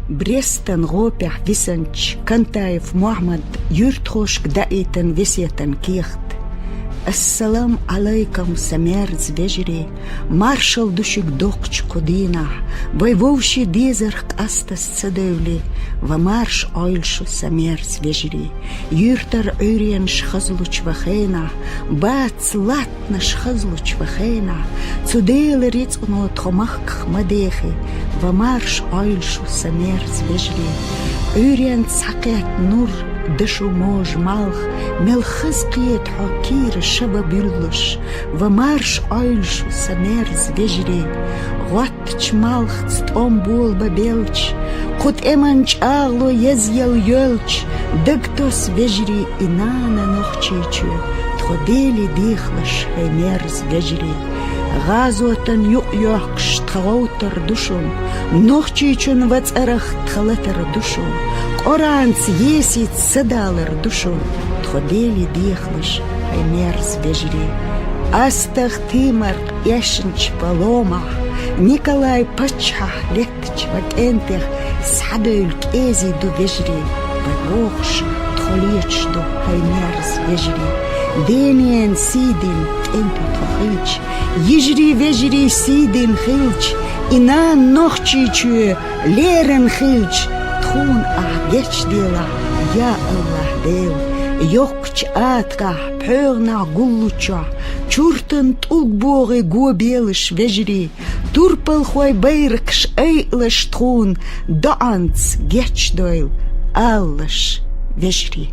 Брестен ропях висенч Кантаев Мухаммад юртхошк даитен висетен кихт. Ассалам алейкум самерз вежри, маршал душик докч кодина, воевовши дезерк астас цедевли, ва марш ойлшу самерз вежри, юртар урен шхазлуч вахена, бац латна шхазлуч вахена, цудел риц уно тхомах мадехи, ва марш ойлшу самерз вежри, урен цакет нур, دشو موج مالخ ملخز قيت حكير الشباب يلش ومارش عيلش سميرز بجري غواتش مالخ تستقوم بول ببيلش قد امنش اغلو يزيل يلش دكتوس بجري انانا نخشيچو تخديلي ديخلش هيميرز بجري غازوتن يقيوكش تخوتر دشون نخشيچون واتسرخ تخلتر دشون Оранц есит садалар душу, тходели дихлыш, хаймерз вежри. Астах тимар яшенч палома, Николай пача лектч вакентех, садойл кези ду вежри, Багохш тхолеч ду хаймерз вежри. Дениен сидин кенту тхохич, Ежри вежри сидин хилч, Инан нохчичу лерен хилч, Тхун ахгеч дела, я Аллах дел, Йокч атка, пёрна гуллуча, Чуртен тулгборе гуобелыш вежри, Турпал хой бейркш эйлыш тхун, Даанц геч дойл, Аллаш вежри.